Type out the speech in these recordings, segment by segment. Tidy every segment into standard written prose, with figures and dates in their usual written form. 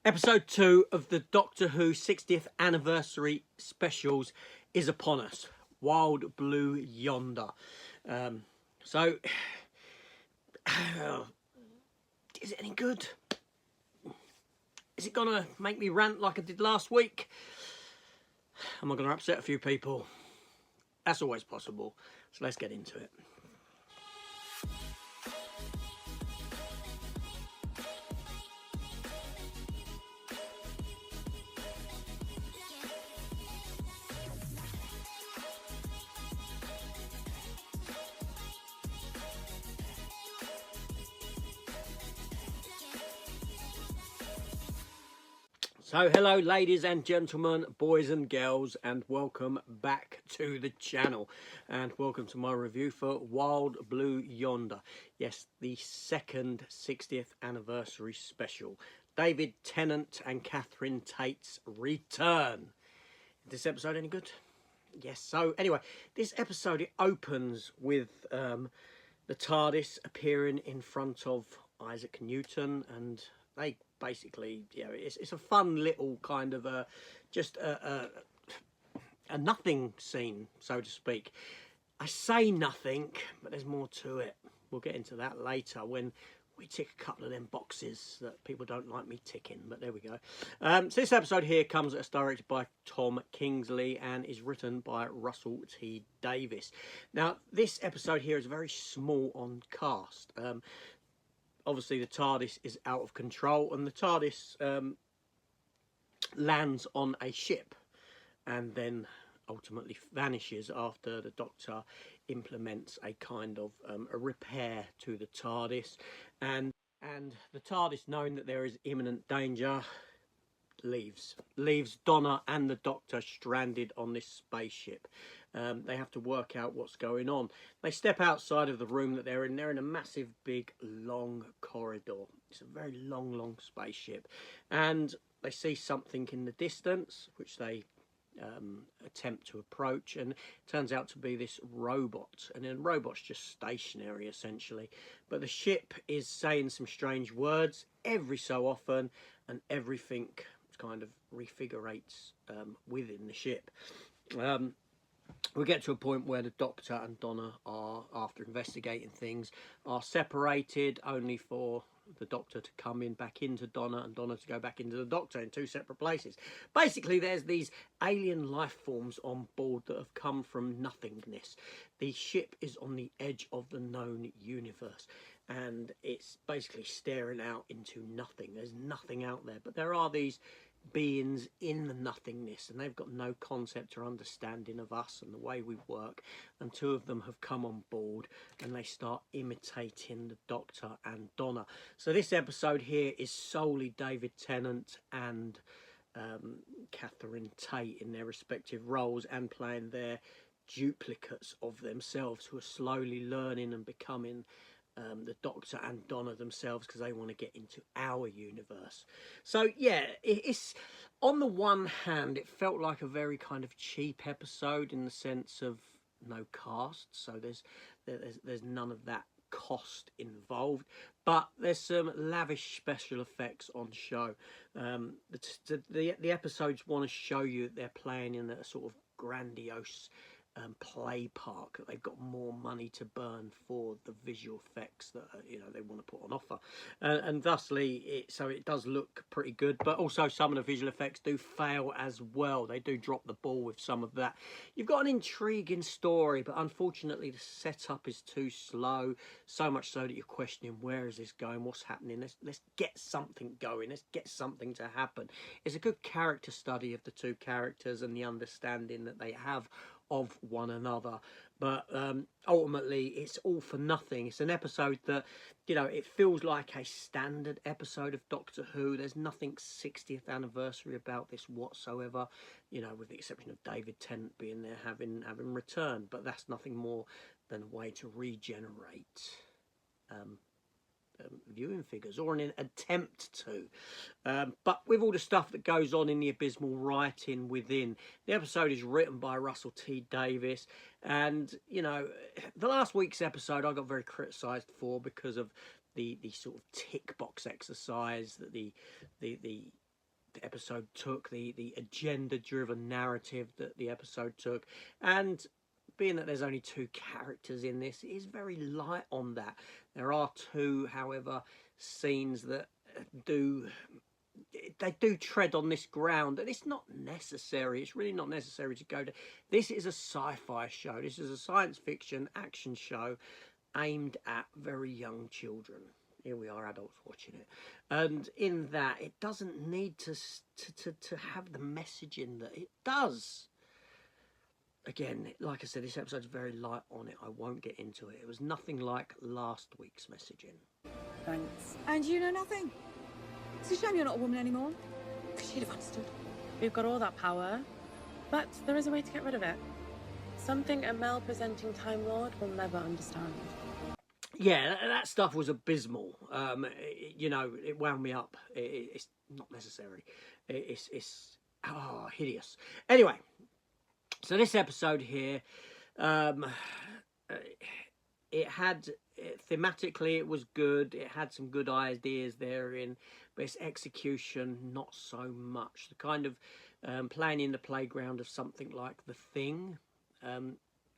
Episode 2 of the Doctor Who 60th anniversary specials is upon us. Wild Blue Yonder. So, is it any good? Is it going to make me rant like I did last week? Am I going to upset a few people? That's always possible. So let's get into it. So hello ladies and gentlemen, boys and girls, and welcome back to the channel, and welcome to my review for Wild Blue Yonder. Yes, the second 60th anniversary special. David Tennant and Catherine Tate's return. Is this episode any good? Yes. So anyway, this episode, it opens with the TARDIS appearing in front of Isaac Newton, and they basically, it's a fun little kind of a nothing scene, so to speak. I say nothing, but there's more to it. We'll get into that later when we tick a couple of them boxes that people don't like me ticking, but there we go. So this episode here comes as directed by Tom Kingsley and is written by Russell T Davies. Now, this episode here is very small on cast. Obviously, the TARDIS is out of control, and the TARDIS lands on a ship and then ultimately vanishes after the Doctor implements a kind of a repair to the TARDIS. And the TARDIS, knowing that there is imminent danger, leaves Donna and the Doctor stranded on this spaceship. They have to work out what's going on. They step outside of the room that they're in. They're in a massive, big, long corridor. It's a very long spaceship. And they see something in the distance, which they attempt to approach. And it turns out to be this robot. And the robot's just stationary, essentially. But the ship is saying some strange words every so often, and everything kind of refigurates within the ship. We get to a point where the Doctor and Donna are, after investigating things, are separated, only for the Doctor to come in back into Donna and Donna to go back into the Doctor in two separate places. Basically, there's these alien life forms on board that have come from nothingness. The ship is on the edge of the known universe, and it's basically staring out into nothing. There's nothing out there, but there are these beings in the nothingness, and they've got no concept or understanding of us and the way we work, and two of them have come on board and they start imitating the Doctor and Donna. So this episode here is solely David Tennant and Catherine Tate in their respective roles and playing their duplicates of themselves, who are slowly learning and becoming the Doctor and Donna themselves, because they want to get into our universe. So yeah, it's, on the one hand, it felt like a very kind of cheap episode in the sense of no cast, so there's none of that cost involved, but there's some lavish special effects on show. The episodes want to show you that they're playing in a sort of grandiose play park, that they've got more money to burn for the visual effects that they want to put on offer, and thusly it does look pretty good. But also some of the visual effects do fail as well. They do drop the ball with some of that. You've got an intriguing story, but unfortunately the setup is too slow, so much so that you're questioning, where is this going, what's happening, let's get something going, let's get something to happen. It's a good character study of the two characters and the understanding that they have of one another, but ultimately it's all for nothing. It's an episode that, it feels like a standard episode of Doctor Who. There's nothing 60th anniversary about this whatsoever, with the exception of David Tennant being there, having returned, but that's nothing more than a way to regenerate viewing figures, or an attempt to. But with all the stuff that goes on in the abysmal writing within, the episode is written by Russell T Davies, and the last week's episode I got very criticised for because of the sort of tick box exercise that the the episode took, the agenda-driven narrative that the episode took, and being that there's only 2 characters in this, it is very light on that. There are 2, however, scenes that do tread on this ground, and it's not necessary. It's really not necessary to go to. This is a sci-fi show. This is a science fiction action show aimed at very young children. Here we are, adults watching it, and in that, it doesn't need to have the messaging that it does. Again, like I said, this episode's very light on it. I won't get into it. It was nothing like last week's messaging. Thanks. And you know nothing? It's a shame you're not a woman anymore. Because she'd have understood. We've got all that power, but there is a way to get rid of it. Something a male-presenting Time Lord will never understand. Yeah, that stuff was abysmal. You know, it wound me up. It's not necessary. It's hideous. Anyway, so this episode here, it had, thematically it was good. It had some good ideas therein, but its execution, not so much. The kind of playing in the playground of something like The Thing.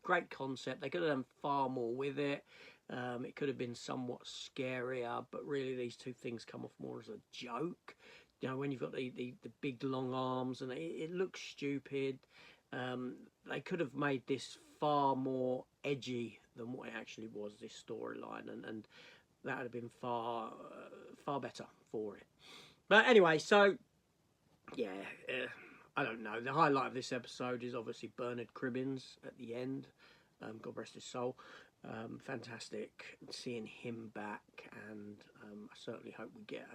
Great concept. They could have done far more with it. It could have been somewhat scarier, but really these 2 things come off more as a joke. You know, when you've got the big long arms, and it looks stupid. They could have made this far more edgy than what it actually was, this storyline, and that would have been far better for it. But anyway, so yeah, I don't know. The highlight of this episode is obviously Bernard Cribbins at the end. God rest his soul. Fantastic seeing him back, and I certainly hope we get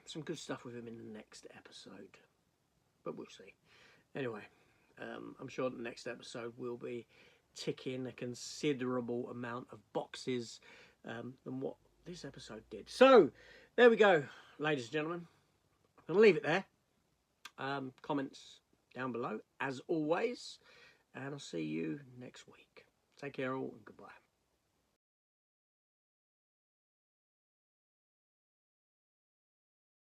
some good stuff with him in the next episode. But we'll see. Anyway, I'm sure the next episode will be ticking a considerable amount of boxes than what this episode did. So, there we go, ladies and gentlemen. I'm going to leave it there. Comments down below, as always. And I'll see you next week. Take care all, and goodbye.